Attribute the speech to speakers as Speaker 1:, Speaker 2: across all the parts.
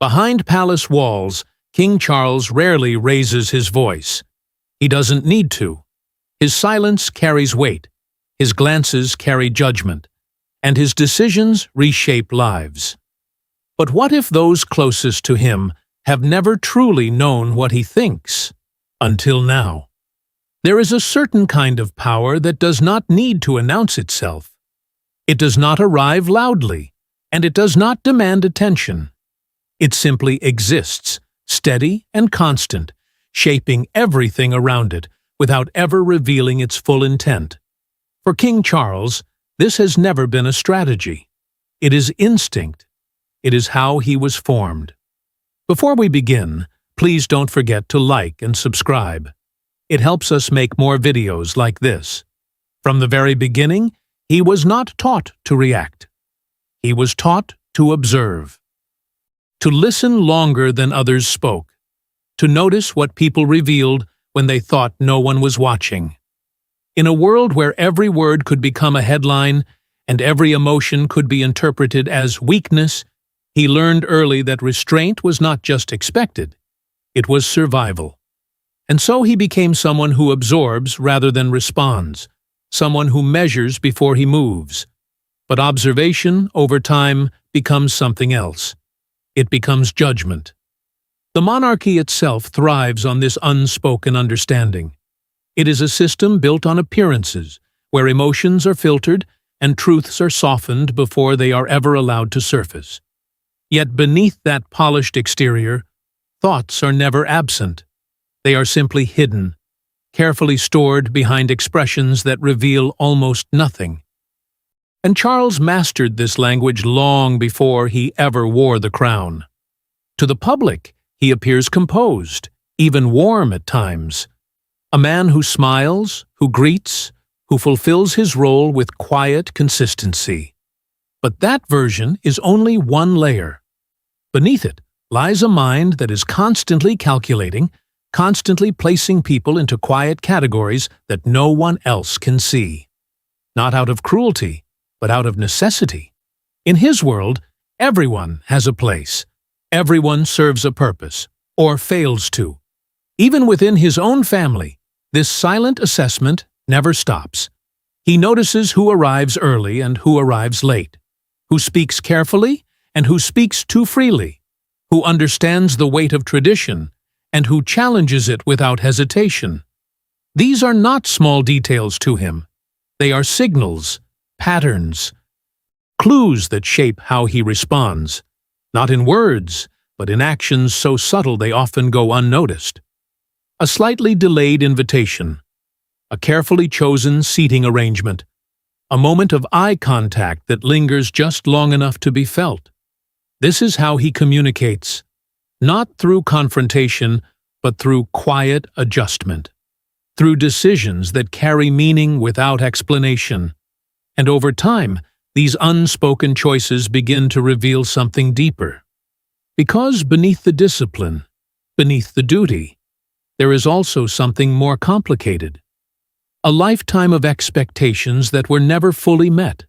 Speaker 1: Behind palace walls, King Charles rarely raises his voice. He doesn't need to. His silence carries weight, his glances carry judgment, and his decisions reshape lives. But what if those closest to him have never truly known what he thinks? Until now. There is a certain kind of power that does not need to announce itself. It does not arrive loudly, and it does not demand attention. It simply exists, steady and constant, shaping everything around it without ever revealing its full intent. For King Charles, this has never been a strategy. It is instinct. It is how he was formed. Before we begin, please don't forget to like and subscribe. It helps us make more videos like this. From the very beginning, he was not taught to react. He was taught to observe. To listen longer than others spoke. To notice what people revealed when they thought no one was watching. In a world where every word could become a headline and every emotion could be interpreted as weakness, he learned early that restraint was not just expected, it was survival. And so he became someone who absorbs rather than responds, someone who measures before he moves. But observation, over time, becomes something else. It becomes judgment. The monarchy itself thrives on this unspoken understanding. It is a system built on appearances, where emotions are filtered and truths are softened before they are ever allowed to surface. Yet beneath that polished exterior, thoughts are never absent. They are simply hidden, carefully stored behind expressions that reveal almost nothing. And Charles mastered this language long before he ever wore the crown. To the public, he appears composed, even warm at times. A man who smiles, who greets, who fulfills his role with quiet consistency. But that version is only one layer. Beneath it lies a mind that is constantly calculating, constantly placing people into quiet categories that no one else can see. Not out of cruelty, but out of necessity. In his world, everyone has a place. Everyone serves a purpose, or fails to. Even within his own family, this silent assessment never stops. He notices who arrives early and who arrives late, who speaks carefully and who speaks too freely, who understands the weight of tradition and who challenges it without hesitation. These are not small details to him. They are signals, patterns, clues that shape how he responds, not in words, but in actions so subtle they often go unnoticed. A slightly delayed invitation, a carefully chosen seating arrangement, a moment of eye contact that lingers just long enough to be felt. This is how he communicates, not through confrontation, but through quiet adjustment, through decisions that carry meaning without explanation. And over time, these unspoken choices begin to reveal something deeper. Because beneath the discipline, beneath the duty, there is also something more complicated. A lifetime of expectations that were never fully met.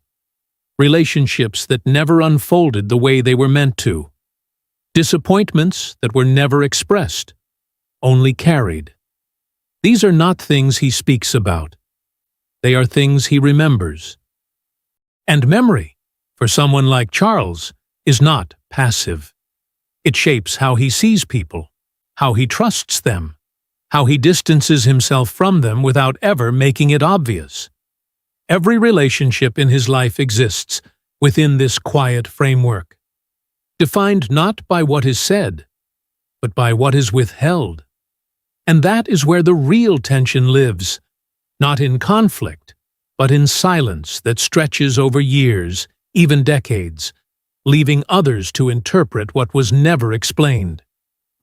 Speaker 1: Relationships that never unfolded the way they were meant to. Disappointments that were never expressed, only carried. These are not things he speaks about. They are things he remembers. And memory, for someone like Charles, is not passive. It shapes how he sees people, how he trusts them, how he distances himself from them without ever making it obvious. Every relationship in his life exists within this quiet framework, defined not by what is said, but by what is withheld. And that is where the real tension lives, not in conflict, but in silence that stretches over years, even decades, leaving others to interpret what was never explained.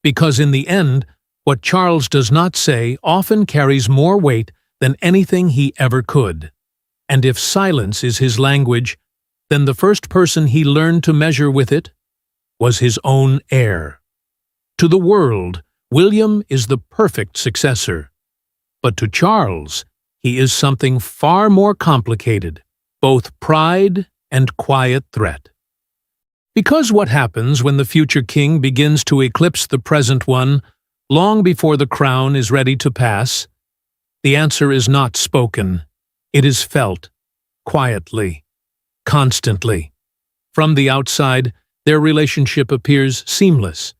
Speaker 1: Because in the end, what Charles does not say often carries more weight than anything he ever could. And if silence is his language, then the first person he learned to measure with it was his own heir. To the world, William is the perfect successor. But to Charles, he is something far more complicated, both pride and quiet threat. Because what happens when the future king begins to eclipse the present one long before the crown is ready to pass? The answer is not spoken. It is felt, quietly, constantly. From the outside, their relationship appears seamless,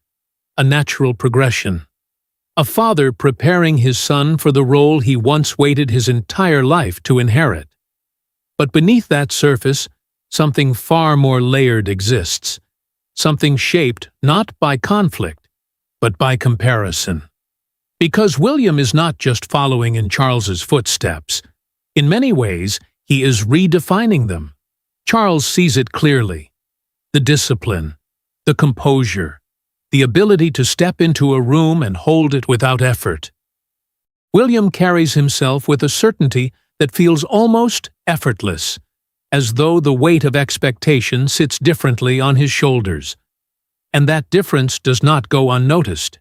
Speaker 1: a natural progression. A father preparing his son for the role he once waited his entire life to inherit. But beneath that surface, something far more layered exists, something shaped not by conflict, but by comparison. Because William is not just following in Charles's footsteps, in many ways he is redefining them. Charles sees it clearly. The discipline, the composure, the ability to step into a room and hold it without effort. William carries himself with a certainty that feels almost effortless, as though the weight of expectation sits differently on his shoulders. And that difference does not go unnoticed.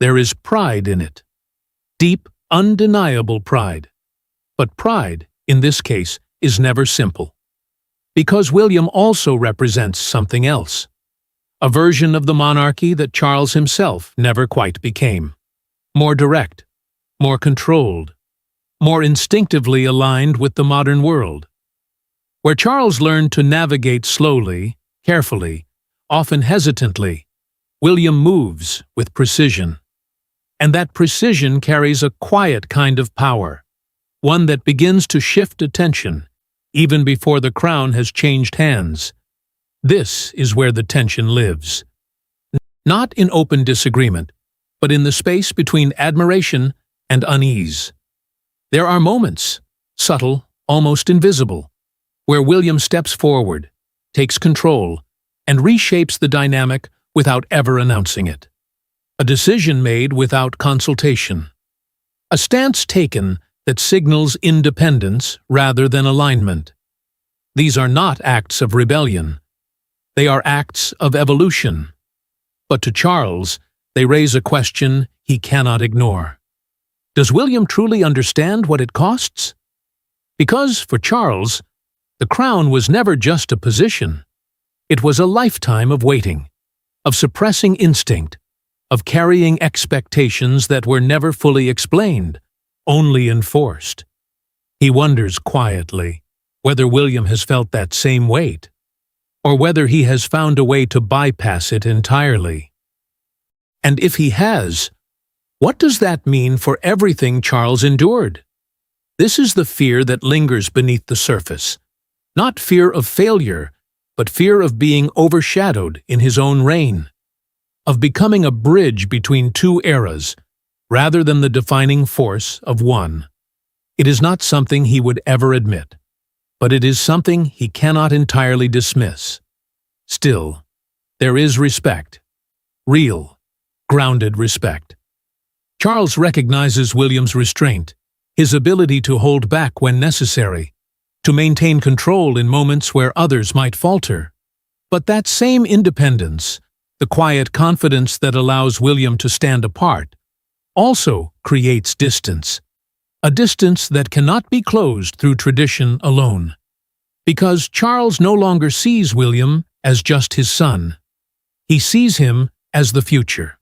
Speaker 1: There is pride in it. Deep, undeniable pride. But pride, in this case, is never simple. Because William also represents something else. A version of the monarchy that Charles himself never quite became. More direct, more controlled, more instinctively aligned with the modern world. Where Charles learned to navigate slowly, carefully, often hesitantly, William moves with precision. And that precision carries a quiet kind of power, one that begins to shift attention, even before the crown has changed hands. This is where the tension lives. Not in open disagreement, but in the space between admiration and unease. There are moments, subtle, almost invisible, where William steps forward, takes control, and reshapes the dynamic without ever announcing it. A decision made without consultation. A stance taken that signals independence rather than alignment. These are not acts of rebellion. They are acts of evolution. But to Charles, they raise a question he cannot ignore. Does William truly understand what it costs? Because, for Charles, the crown was never just a position. It was a lifetime of waiting, of suppressing instinct, of carrying expectations that were never fully explained, only enforced. He wonders quietly whether William has felt that same weight, or whether he has found a way to bypass it entirely. And if he has, what does that mean for everything Charles endured? This is the fear that lingers beneath the surface. Not fear of failure, but fear of being overshadowed in his own reign, of becoming a bridge between two eras, rather than the defining force of one. It is not something he would ever admit, but it is something he cannot entirely dismiss. Still, there is respect. Real, grounded respect. Charles recognizes William's restraint, his ability to hold back when necessary, to maintain control in moments where others might falter. But that same independence, the quiet confidence that allows William to stand apart, also creates distance. A distance that cannot be closed through tradition alone. Because Charles no longer sees William as just his son. He sees him as the future.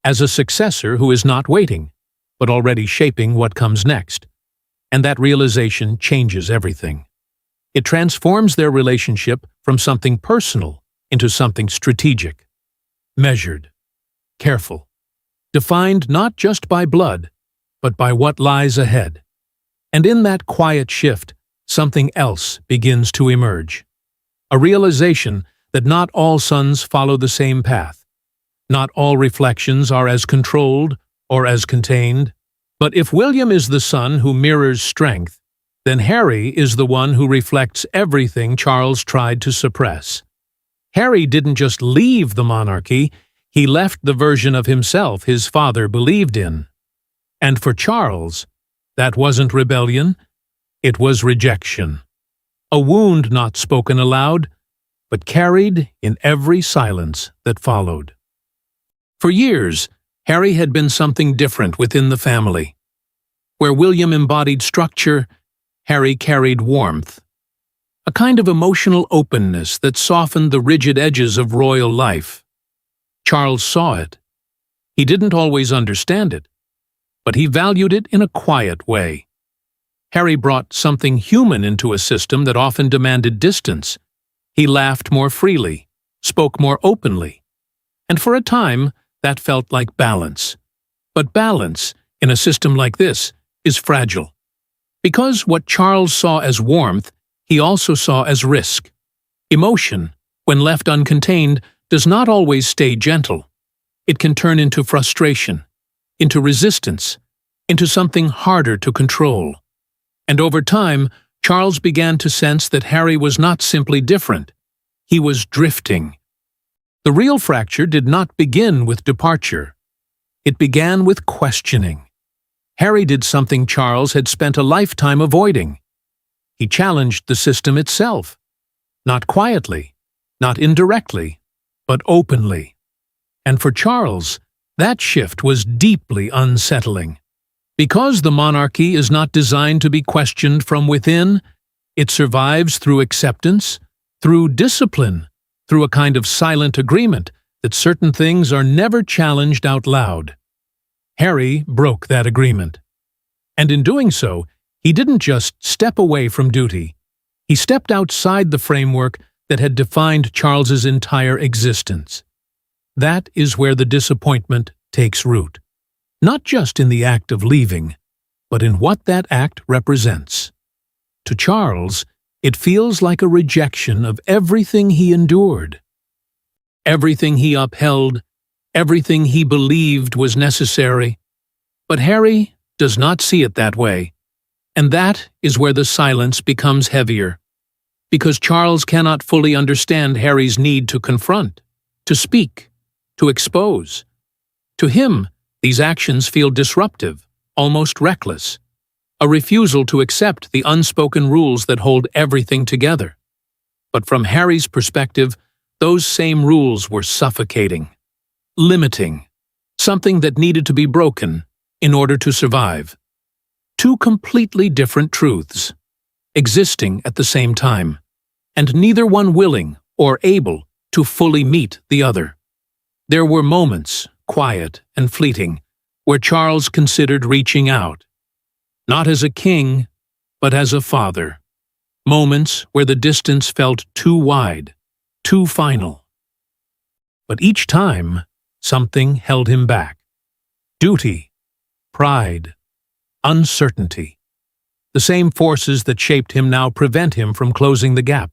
Speaker 1: As a successor who is not waiting, but already shaping what comes next. And that realization changes everything. It transforms their relationship from something personal into something strategic, measured, careful, defined not just by blood, but by what lies ahead. And in that quiet shift, something else begins to emerge. A realization that not all sons follow the same path. Not all reflections are as controlled or as contained. But if William is the son who mirrors strength, then Harry is the one who reflects everything Charles tried to suppress. Harry didn't just leave the monarchy, he left the version of himself his father believed in. And for Charles, that wasn't rebellion, it was rejection. A wound not spoken aloud, but carried in every silence that followed. For years, Harry had been something different within the family. Where William embodied structure, Harry carried warmth. a kind of emotional openness that softened the rigid edges of royal life. Charles saw it. He didn't always understand it, but he valued it in a quiet way. Harry brought something human into a system that often demanded distance. He laughed more freely, spoke more openly, and for a time that felt like balance. But balance, in a system like this, is fragile. Because what Charles saw as warmth, he also saw as risk. Emotion, when left uncontained, does not always stay gentle. It can turn into frustration, into resistance, into something harder to control. And over time, Charles began to sense that Harry was not simply different. He was drifting. The real fracture did not begin with departure. It began with questioning. Harry did something Charles had spent a lifetime avoiding. He challenged the system itself. Not quietly, not indirectly, but openly. And for Charles, that shift was deeply unsettling. Because the monarchy is not designed to be questioned from within, it survives through acceptance, through discipline, through a kind of silent agreement that certain things are never challenged out loud. Harry broke that agreement. And in doing so, he didn't just step away from duty. He stepped outside the framework that had defined Charles's entire existence. That is where the disappointment takes root. Not just in the act of leaving, but in what that act represents. To Charles, it feels like a rejection of everything he endured. Everything he upheld, everything he believed was necessary. But Harry does not see it that way. And that is where the silence becomes heavier. Because Charles cannot fully understand Harry's need to confront, to speak, to expose. To him, these actions feel disruptive, almost reckless, a refusal to accept the unspoken rules that hold everything together. But from Harry's perspective, those same rules were suffocating, limiting, something that needed to be broken in order to survive. Two completely different truths, existing at the same time, and neither one willing or able to fully meet the other. There were moments, quiet and fleeting, where Charles considered reaching out, not as a king, but as a father. Moments where the distance felt too wide, too final. But each time, something held him back. Duty, pride, uncertainty. The same forces that shaped him now prevent him from closing the gap.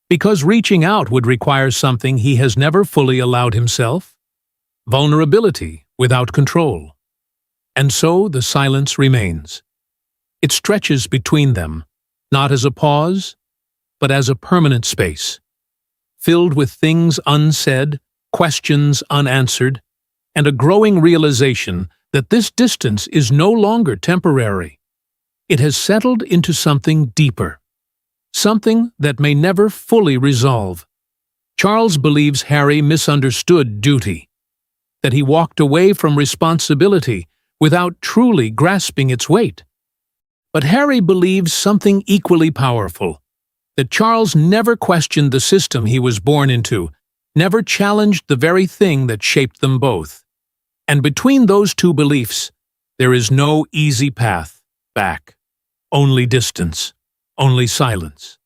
Speaker 1: Because reaching out would require something he has never fully allowed himself: vulnerability without control. And so the silence remains. It stretches between them, not as a pause, but as a permanent space, filled with things unsaid, questions unanswered, and a growing realization that this distance is no longer temporary. It has settled into something deeper, something that may never fully resolve. Charles believes Harry misunderstood duty, that he walked away from responsibility without truly grasping its weight. But Harry believes something equally powerful, that Charles never questioned the system he was born into, never challenged the very thing that shaped them both. And between those two beliefs, there is no easy path back. Only distance, only silence,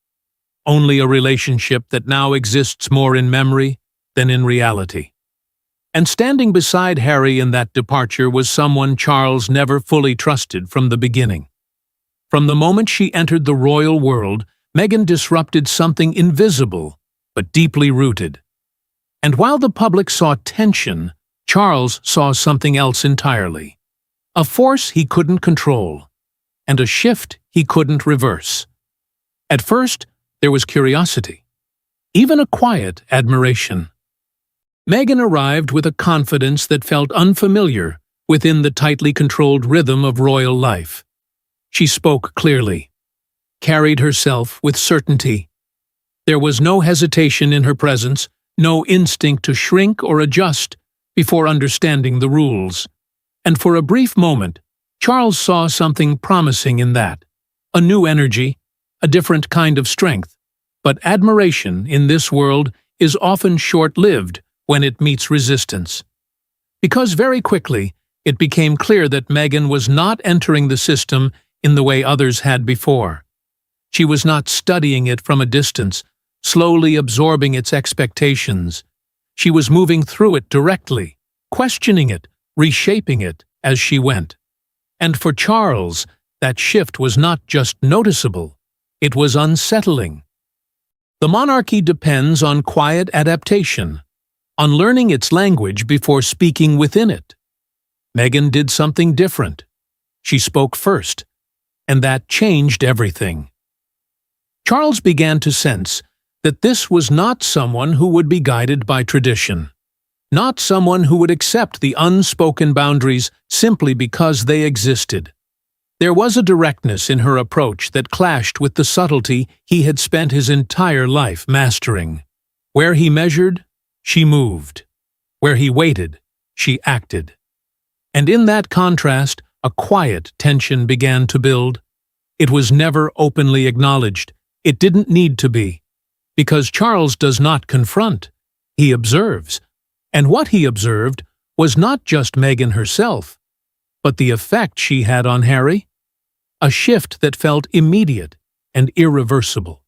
Speaker 1: only a relationship that now exists more in memory than in reality. And standing beside Harry in that departure was someone Charles never fully trusted from the beginning. From the moment she entered the royal world, Meghan disrupted something invisible but deeply rooted. And while the public saw tension, Charles saw something else entirely. A force he couldn't control, and a shift he couldn't reverse. At first, there was curiosity, even a quiet admiration. Meghan arrived with a confidence that felt unfamiliar within the tightly controlled rhythm of royal life. She spoke clearly, carried herself with certainty. There was no hesitation in her presence, no instinct to shrink or adjust before understanding the rules. And for a brief moment, Charles saw something promising in that, a new energy, a different kind of strength. But admiration in this world is often short-lived when it meets resistance. Because very quickly, it became clear that Meghan was not entering the system in the way others had before. She was not studying it from a distance, slowly absorbing its expectations. She was moving through it directly, questioning it, reshaping it as she went. And for Charles, that shift was not just noticeable, it was unsettling. The monarchy depends on quiet adaptation, on learning its language before speaking within it. Meghan did something different. She spoke first, and that changed everything. Charles began to sense that this was not someone who would be guided by tradition, not someone who would accept the unspoken boundaries simply because they existed. There was a directness in her approach that clashed with the subtlety he had spent his entire life mastering. Where he measured, she moved. Where he waited, she acted. And in that contrast, a quiet tension began to build. It was never openly acknowledged. It didn't need to be. Because Charles does not confront, he observes. And what he observed was not just Meghan herself, but the effect she had on Harry. A shift that felt immediate and irreversible.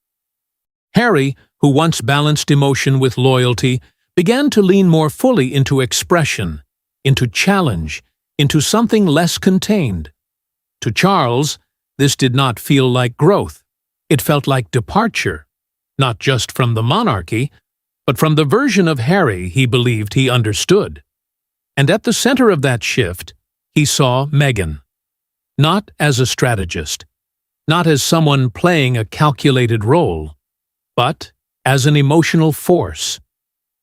Speaker 1: Harry, who once balanced emotion with loyalty, began to lean more fully into expression, into challenge, into something less contained. To Charles, this did not feel like growth. It felt like departure, not just from the monarchy, but from the version of Harry he believed he understood. And at the center of that shift, he saw Meghan. Not as a strategist, not as someone playing a calculated role, but as an emotional force,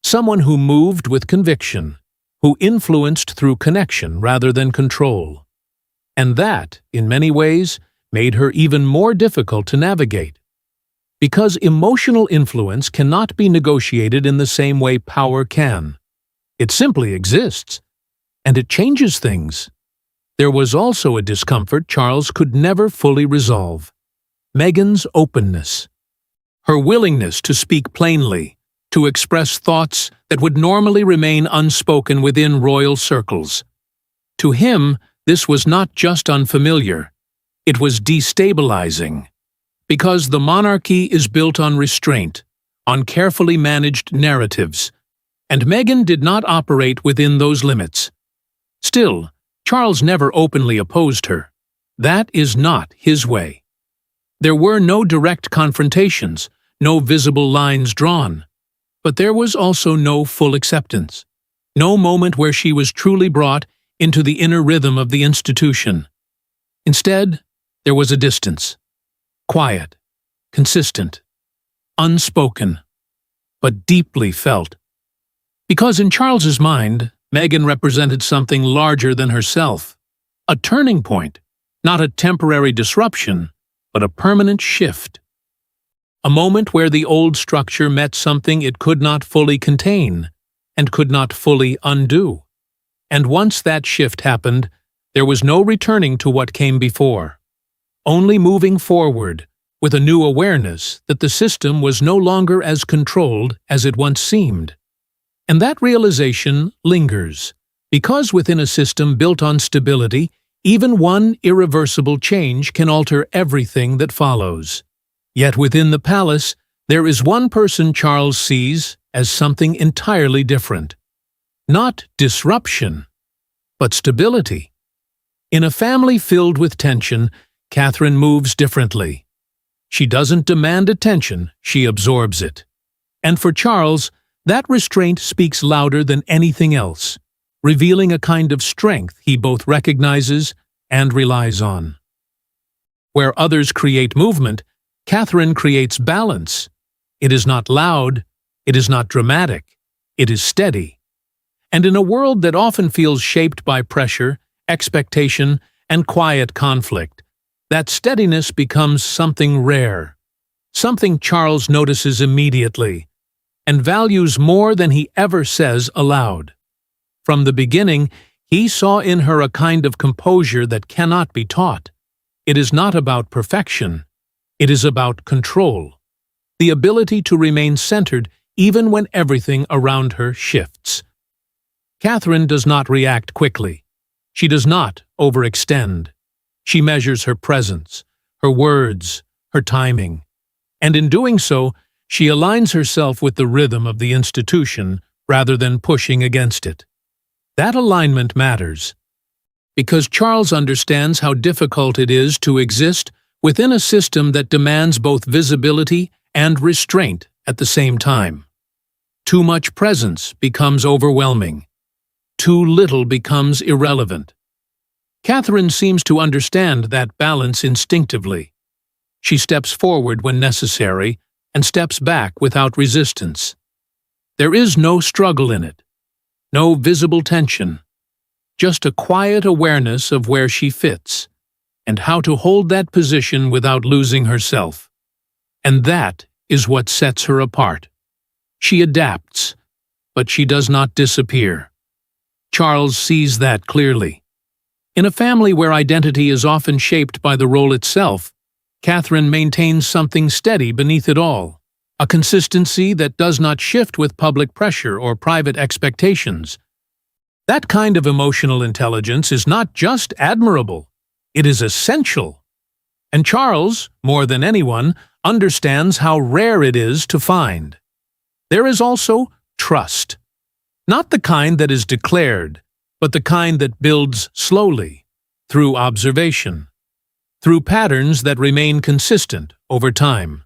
Speaker 1: someone who moved with conviction, who influenced through connection rather than control. And that, in many ways, made her even more difficult to navigate. Because emotional influence cannot be negotiated in the same way power can. It simply exists, and it changes things. There was also a discomfort Charles could never fully resolve. Meghan's openness. Her willingness to speak plainly, to express thoughts that would normally remain unspoken within royal circles. To him, this was not just unfamiliar, it was destabilizing. Because the monarchy is built on restraint, on carefully managed narratives, and Meghan did not operate within those limits. Still, Charles never openly opposed her. That is not his way. There were no direct confrontations, no visible lines drawn. But there was also no full acceptance, no moment where she was truly brought into the inner rhythm of the institution. Instead, there was a distance, quiet, consistent, unspoken, but deeply felt. Because in Charles's mind, Meghan represented something larger than herself, a turning point, not a temporary disruption, but a permanent shift. A moment where the old structure met something it could not fully contain and could not fully undo. And once that shift happened, there was no returning to what came before, only moving forward with a new awareness that the system was no longer as controlled as it once seemed. And that realization lingers, because within a system built on stability, even one irreversible change can alter everything that follows. Yet within the palace, there is one person Charles sees as something entirely different. Not disruption, but stability. In a family filled with tension, Catherine moves differently. She doesn't demand attention, she absorbs it. And for Charles, that restraint speaks louder than anything else, revealing a kind of strength he both recognizes and relies on. Where others create movement, Catherine creates balance. It is not loud, it is not dramatic, it is steady. And in a world that often feels shaped by pressure, expectation, and quiet conflict, that steadiness becomes something rare, something Charles notices immediately, and values more than he ever says aloud. From the beginning, he saw in her a kind of composure that cannot be taught. It is not about perfection. It is about control. the ability to remain centered even when everything around her shifts. Catherine does not react quickly. She does not overextend. She measures her presence, her words, her timing, and in doing so, she aligns herself with the rhythm of the institution rather than pushing against it. That alignment matters, because Charles understands how difficult it is to exist within a system that demands both visibility and restraint at the same time. Too much presence becomes overwhelming. Too little becomes irrelevant. Catherine seems to understand that balance instinctively. She steps forward when necessary and steps back without resistance. There is no struggle in it, no visible tension, just a quiet awareness of where she fits and how to hold that position without losing herself. And that is what sets her apart. She adapts, but she does not disappear. Charles sees that clearly. In a family where identity is often shaped by the role itself, Catherine maintains something steady beneath it all, a consistency that does not shift with public pressure or private expectations. That kind of emotional intelligence is not just admirable, it is essential. And Charles, more than anyone, understands how rare it is to find. There is also trust. Not the kind that is declared, but the kind that builds slowly, through observation, through patterns that remain consistent over time.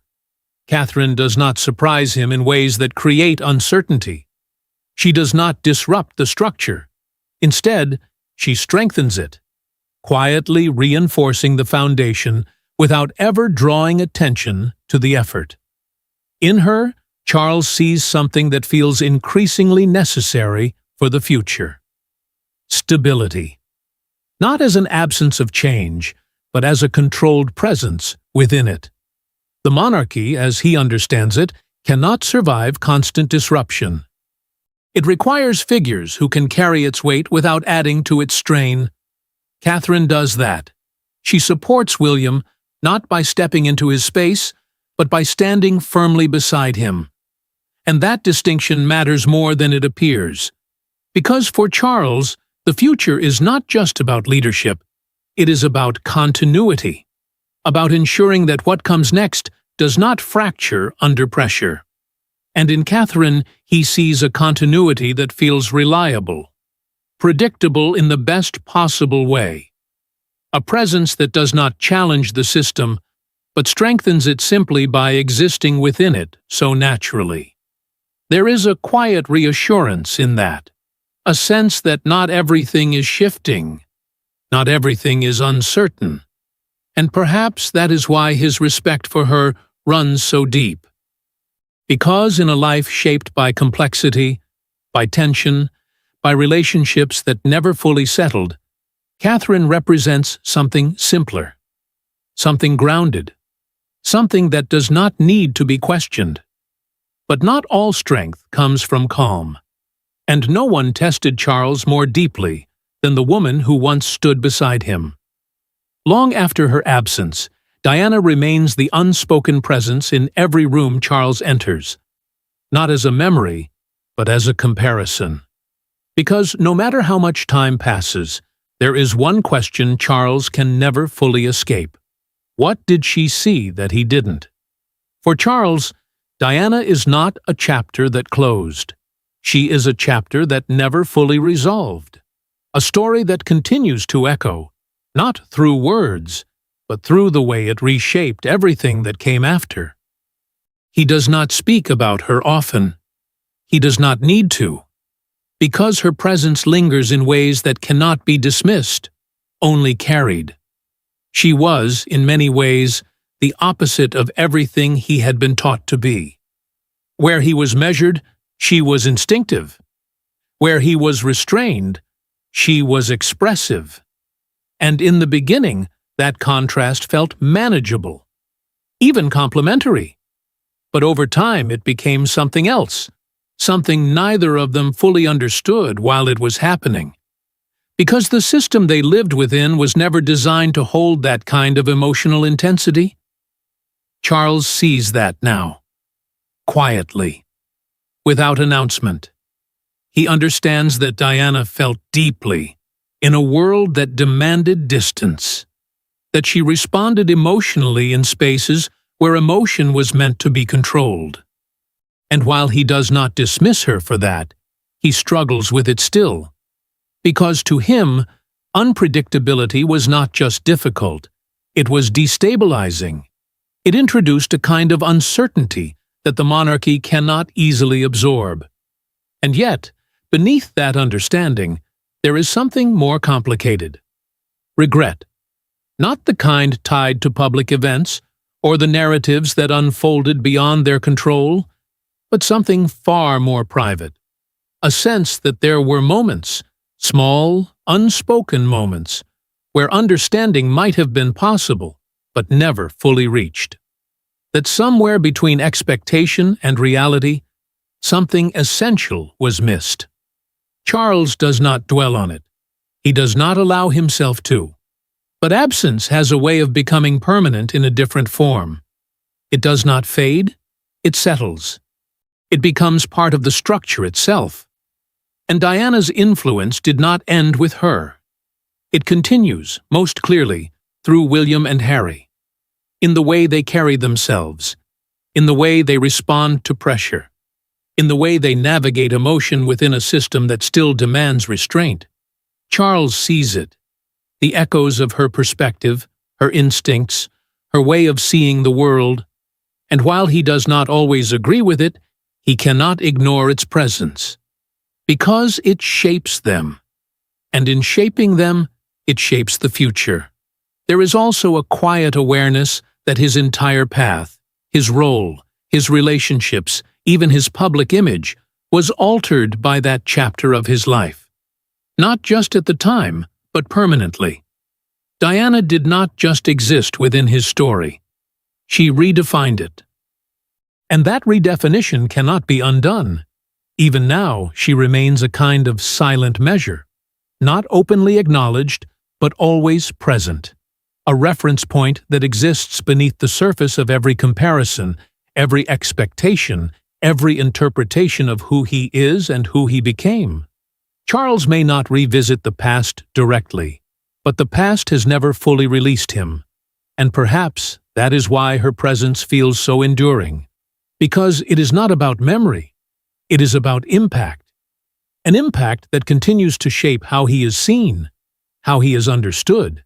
Speaker 1: Catherine does not surprise him in ways that create uncertainty. She does not disrupt the structure. Instead, she strengthens it, quietly reinforcing the foundation without ever drawing attention to the effort. In her, Charles sees something that feels increasingly necessary for the future. Stability. Not as an absence of change, but as a controlled presence within it. The monarchy, as he understands it, cannot survive constant disruption. It requires figures who can carry its weight without adding to its strain. Catherine does that. She supports William not by stepping into his space, but by standing firmly beside him. And that distinction matters more than it appears. Because for Charles, the future is not just about leadership, it is about continuity, about ensuring that what comes next does not fracture under pressure. And in Catherine, he sees a continuity that feels reliable, predictable in the best possible way. A presence that does not challenge the system, but strengthens it simply by existing within it so naturally. There is a quiet reassurance in that, a sense that not everything is shifting, not everything is uncertain, and perhaps that is why his respect for her runs so deep. Because in a life shaped by complexity, by tension, by relationships that never fully settled, Catherine represents something simpler, something grounded, something that does not need to be questioned. But not all strength comes from calm, and no one tested Charles more deeply than the woman who once stood beside him. Long after her absence, Diana remains the unspoken presence in every room Charles enters, not as a memory, but as a comparison. Because no matter how much time passes, there is one question Charles can never fully escape. What did she see that he didn't? For Charles, Diana is not a chapter that closed. She is a chapter that never fully resolved. A story that continues to echo, not through words, but through the way it reshaped everything that came after. He does not speak about her often. He does not need to, because her presence lingers in ways that cannot be dismissed, only carried. She was, in many ways, the opposite of everything he had been taught to be. Where he was measured, she was instinctive. Where he was restrained, she was expressive. And in the beginning, that contrast felt manageable, even complimentary. But over time it became something else, something neither of them fully understood while it was happening. Because the system they lived within was never designed to hold that kind of emotional intensity. Charles sees that now. quietly, without announcement. He understands that Diana felt deeply, in a world that demanded distance, that she responded emotionally in spaces where emotion was meant to be controlled. And while he does not dismiss her for that, he struggles with it still. Because to him, unpredictability was not just difficult, it was destabilizing. It introduced a kind of uncertainty that the monarchy cannot easily absorb. And yet, beneath that understanding, there is something more complicated. Regret. Not the kind tied to public events or the narratives that unfolded beyond their control, but something far more private. A sense that there were moments, small, unspoken moments, where understanding might have been possible, but never fully reached. That somewhere between expectation and reality, something essential was missed. Charles does not dwell on it. He does not allow himself to. But absence has a way of becoming permanent in a different form. It does not fade, it settles. It becomes part of the structure itself. And Diana's influence did not end with her. It continues, most clearly, through William and Harry. In the way they carry themselves, in the way they respond to pressure, in the way they navigate emotion within a system that still demands restraint. Charles sees it, the echoes of her perspective, her instincts, her way of seeing the world, and while he does not always agree with it, he cannot ignore its presence. Because it shapes them, and in shaping them, it shapes the future. There is also a quiet awareness that his entire path, his role, his relationships, even his public image, was altered by that chapter of his life. Not just at the time, but permanently. Diana did not just exist within his story. She redefined it. And that redefinition cannot be undone. Even now, she remains a kind of silent measure, not openly acknowledged, but always present. A reference point that exists beneath the surface of every comparison, every expectation, every interpretation of who he is and who he became. Charles may not revisit the past directly, but the past has never fully released him. And perhaps that is why her presence feels so enduring. Because it is not about memory. It is about impact. An impact that continues to shape how he is seen, how he is understood,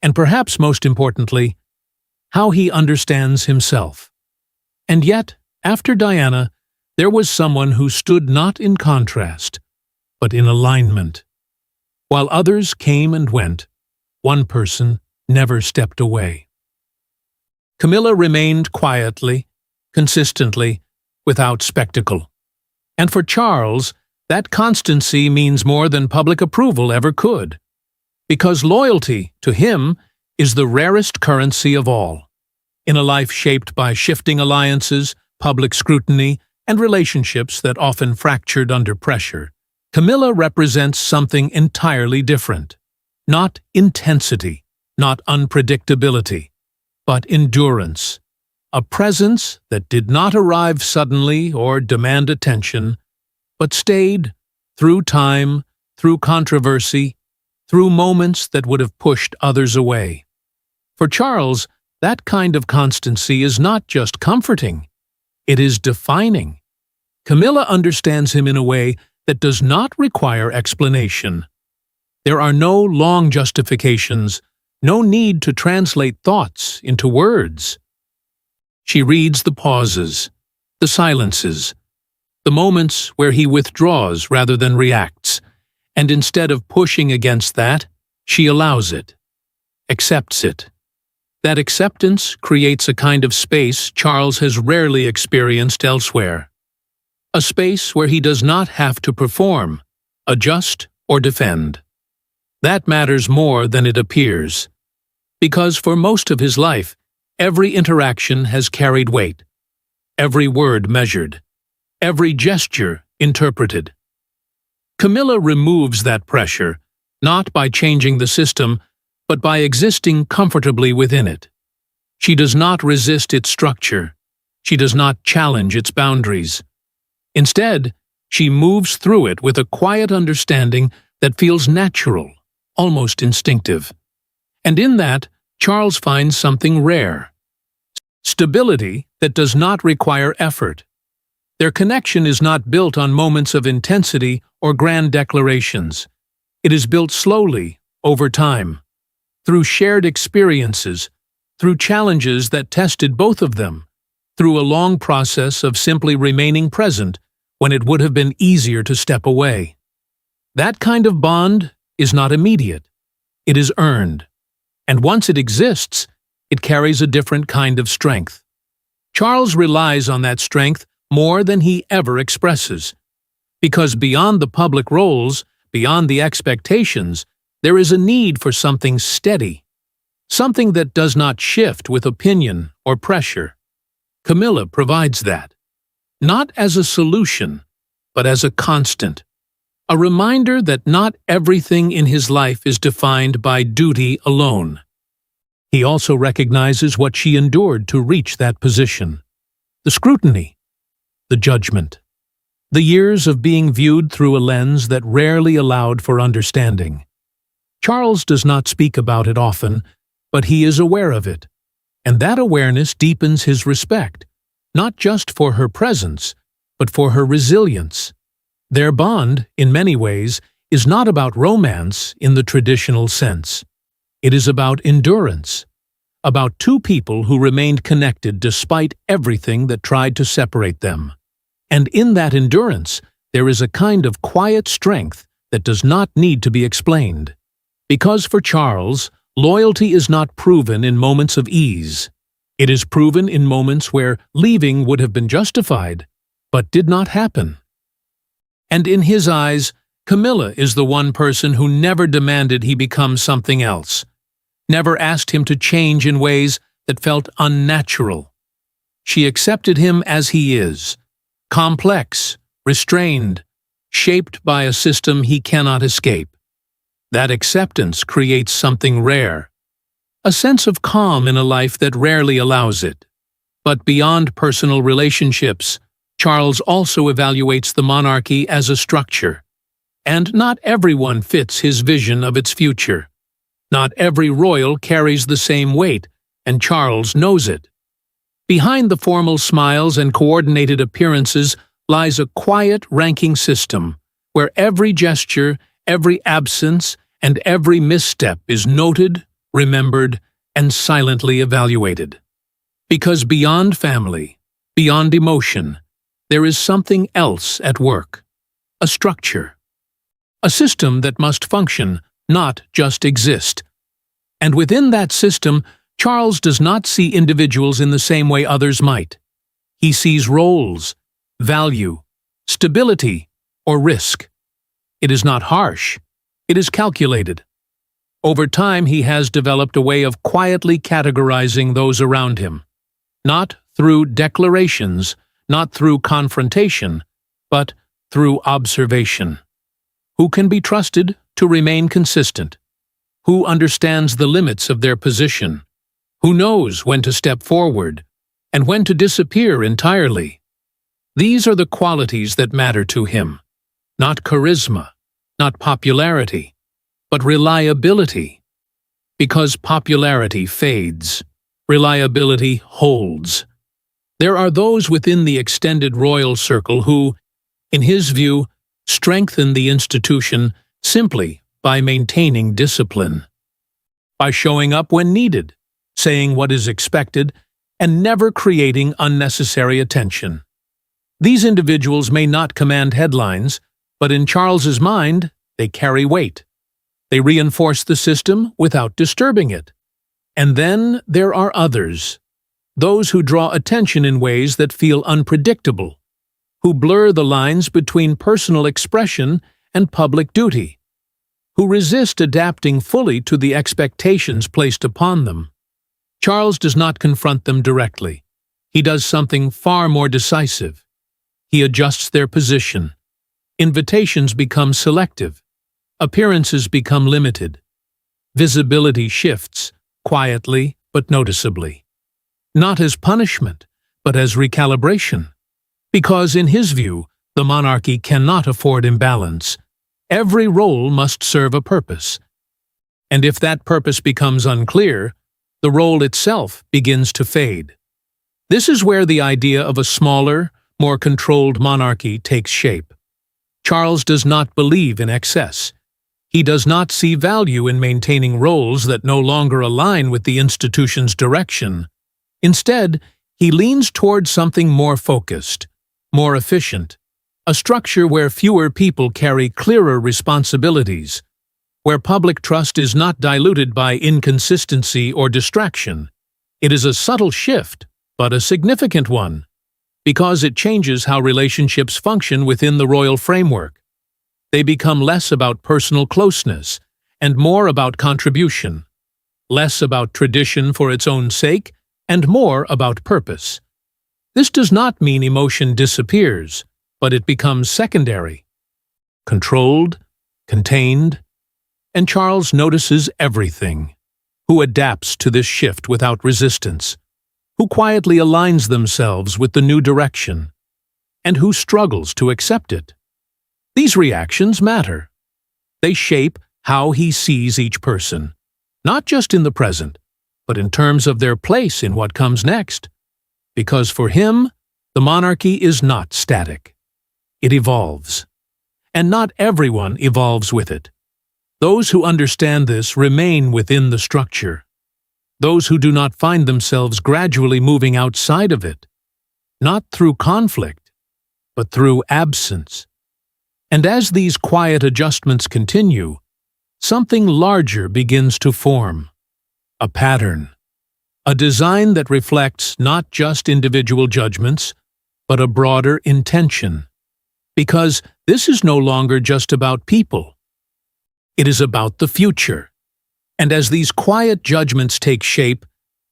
Speaker 1: and perhaps most importantly, how he understands himself. And yet, after Diana, there was someone who stood not in contrast, but in alignment. While others came and went, one person never stepped away. Camilla remained quietly, consistently, without spectacle. And for Charles, that constancy means more than public approval ever could. Because loyalty, to him, is the rarest currency of all. In a life shaped by shifting alliances, public scrutiny, and relationships that often fractured under pressure, Camilla represents something entirely different. Not intensity, not unpredictability, but endurance. A presence that did not arrive suddenly or demand attention, but stayed through time, through controversy, through moments that would have pushed others away. For Charles, that kind of constancy is not just comforting, it is defining. Camilla understands him in a way that does not require explanation. There are no long justifications, no need to translate thoughts into words. She reads the pauses, the silences, the moments where he withdraws rather than reacts, and instead of pushing against that, she allows it, accepts it. That acceptance creates a kind of space Charles has rarely experienced elsewhere. A space where he does not have to perform, adjust, or defend. That matters more than it appears, because for most of his life, every interaction has carried weight, every word measured, every gesture interpreted. Camilla removes that pressure, not by changing the system, but by existing comfortably within it. She does not resist its structure. She does not challenge its boundaries. Instead, she moves through it with a quiet understanding that feels natural, almost instinctive. And in that, Charles finds something rare: stability that does not require effort. Their connection is not built on moments of intensity or grand declarations. It is built slowly, over time, through shared experiences, through challenges that tested both of them, through a long process of simply remaining present when it would have been easier to step away. That kind of bond is not immediate. It is earned. And once it exists, it carries a different kind of strength. Charles relies on that strength more than he ever expresses. Because beyond the public roles, beyond the expectations, there is a need for something steady, something that does not shift with opinion or pressure. Camilla provides that, not as a solution, but as a constant, a reminder that not everything in his life is defined by duty alone. He also recognizes what she endured to reach that position: the scrutiny, the judgment, the years of being viewed through a lens that rarely allowed for understanding. Charles does not speak about it often, but he is aware of it, and that awareness deepens his respect, not just for her presence, but for her resilience. Their bond, in many ways, is not about romance in the traditional sense. It is about endurance, about two people who remained connected despite everything that tried to separate them. And in that endurance, there is a kind of quiet strength that does not need to be explained. Because for Charles, loyalty is not proven in moments of ease. It is proven in moments where leaving would have been justified, but did not happen. And in his eyes, Camilla is the one person who never demanded he become something else, never asked him to change in ways that felt unnatural. She accepted him as he is, complex, restrained, shaped by a system he cannot escape. That acceptance creates something rare, a sense of calm in a life that rarely allows it. But beyond personal relationships, Charles also evaluates the monarchy as a structure. And not everyone fits his vision of its future. Not every royal carries the same weight, and Charles knows it. Behind the formal smiles and coordinated appearances lies a quiet ranking system, where every gesture, every absence, and every misstep is noted, remembered, and silently evaluated. Because beyond family, beyond emotion, there is something else at work: a structure. A system that must function, not just exist. And within that system, Charles does not see individuals in the same way others might. He sees roles, value, stability, or risk. It is not harsh. It is calculated. Over time, he has developed a way of quietly categorizing those around him, not through declarations, not through confrontation, but through observation. Who can be trusted to remain consistent? Who understands the limits of their position? Who knows when to step forward and when to disappear entirely? These are the qualities that matter to him. Not charisma, not popularity, but reliability. Because popularity fades, reliability holds. There are those within the extended royal circle who, in his view, strengthen the institution simply by maintaining discipline, by showing up when needed, saying what is expected, and never creating unnecessary attention. These individuals may not command headlines, but in Charles's mind, they carry weight. They reinforce the system without disturbing it. And then there are others, those who draw attention in ways that feel unpredictable, who blur the lines between personal expression and public duty, who resist adapting fully to the expectations placed upon them. Charles does not confront them directly. He does something far more decisive. He adjusts their position. Invitations become selective. Appearances become limited. Visibility shifts, quietly but noticeably. Not as punishment, but as recalibration. Because, in his view, the monarchy cannot afford imbalance. Every role must serve a purpose. And if that purpose becomes unclear, the role itself begins to fade. This is where the idea of a smaller, more controlled monarchy takes shape. Charles does not believe in excess. He does not see value in maintaining roles that no longer align with the institution's direction. Instead, he leans toward something more focused, more efficient, a structure where fewer people carry clearer responsibilities, where public trust is not diluted by inconsistency or distraction. It is a subtle shift, but a significant one, because it changes how relationships function within the royal framework. They become less about personal closeness and more about contribution, less about tradition for its own sake and more about purpose. This does not mean emotion disappears, but it becomes secondary, controlled, contained, and Charles notices everything, who adapts to this shift without resistance, who quietly aligns themselves with the new direction, and who struggles to accept it. These reactions matter. They shape how he sees each person, not just in the present, but in terms of their place in what comes next. Because for him, the monarchy is not static. It evolves. And not everyone evolves with it. Those who understand this remain within the structure. Those who do not find themselves gradually moving outside of it, not through conflict, but through absence. And as these quiet adjustments continue, something larger begins to form. A pattern. A design that reflects not just individual judgments, but a broader intention. Because this is no longer just about people. It is about the future. And as these quiet judgments take shape,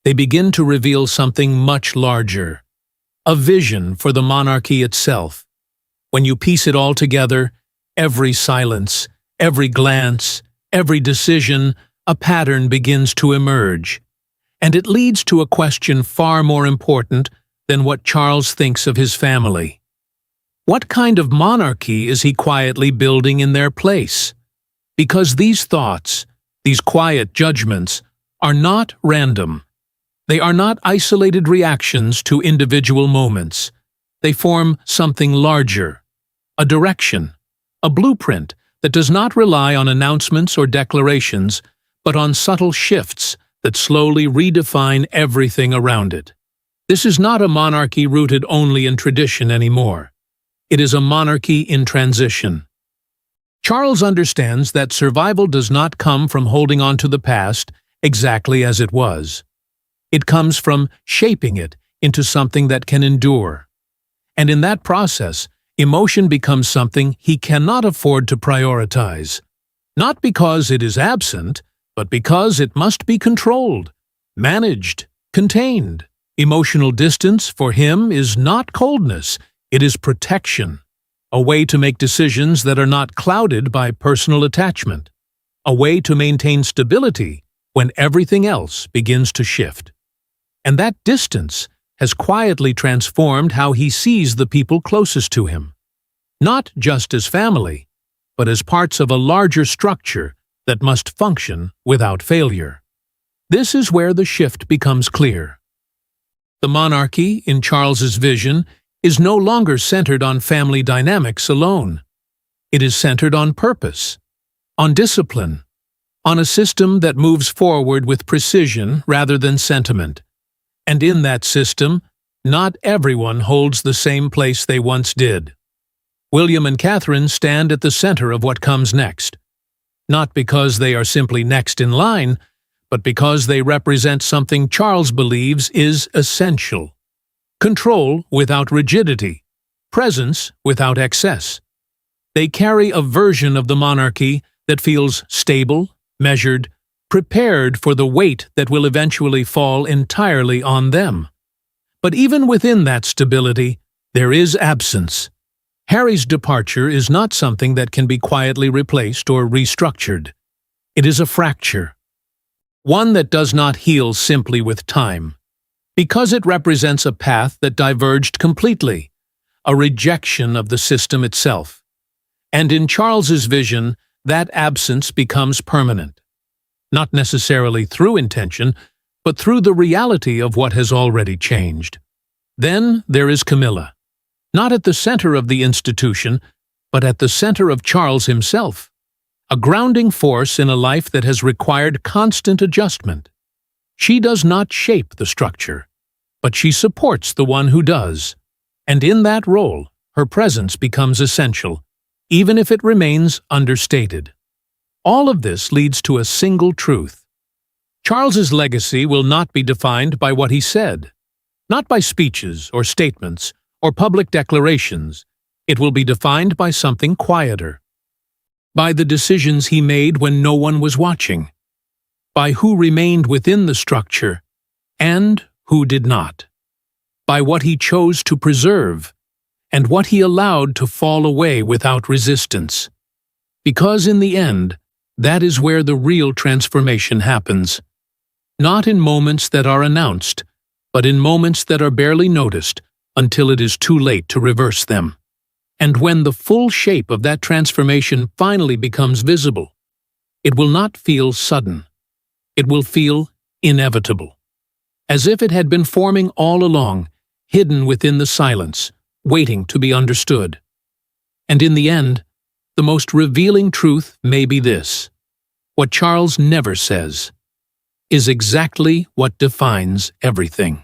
Speaker 1: they begin to reveal something much larger. A vision for the monarchy itself. When you piece it all together, every silence, every glance, every decision, a pattern begins to emerge. And it leads to a question far more important than what Charles thinks of his family. What kind of monarchy is he quietly building in their place? Because these thoughts, these quiet judgments, are not random. They are not isolated reactions to individual moments. They form something larger, a direction, a blueprint that does not rely on announcements or declarations, but on subtle shifts that slowly redefine everything around it. This is not a monarchy rooted only in tradition anymore. It is a monarchy in transition. Charles understands that survival does not come from holding on to the past exactly as it was. It comes from shaping it into something that can endure. And in that process, emotion becomes something he cannot afford to prioritize. Not because it is absent, but because it must be controlled, managed, contained. Emotional distance for him is not coldness, it is protection. A way to make decisions that are not clouded by personal attachment. A way to maintain stability when everything else begins to shift. And that distance has quietly transformed how he sees the people closest to him. Not just as family, but as parts of a larger structure that must function without failure. This is where the shift becomes clear. The monarchy, in Charles's vision, is no longer centered on family dynamics alone. It is centered on purpose, on discipline, on a system that moves forward with precision rather than sentiment. And in that system, not everyone holds the same place they once did. William and Catherine stand at the center of what comes next, not because they are simply next in line, but because they represent something Charles believes is essential. Control without rigidity, presence without excess. They carry a version of the monarchy that feels stable, measured, prepared for the weight that will eventually fall entirely on them. But even within that stability, there is absence. Harry's departure is not something that can be quietly replaced or restructured. It is a fracture. One that does not heal simply with time. Because it represents a path that diverged completely, a rejection of the system itself. And in Charles's vision, that absence becomes permanent. Not necessarily through intention, but through the reality of what has already changed. Then there is Camilla, not at the center of the institution, but at the center of Charles himself, a grounding force in a life that has required constant adjustment. She does not shape the structure, but she supports the one who does, and in that role, her presence becomes essential, even if it remains understated. All of this leads to a single truth. Charles's legacy will not be defined by what he said, not by speeches or statements or public declarations. It will be defined by something quieter, by the decisions he made when no one was watching, by who remained within the structure and who did not, by what he chose to preserve and what he allowed to fall away without resistance. Because in the end, that is where the real transformation happens. Not in moments that are announced, but in moments that are barely noticed until it is too late to reverse them. And when the full shape of that transformation finally becomes visible, it will not feel sudden. It will feel inevitable, as if it had been forming all along, hidden within the silence, waiting to be understood. And in the end, the most revealing truth may be this: what Charles never says is exactly what defines everything.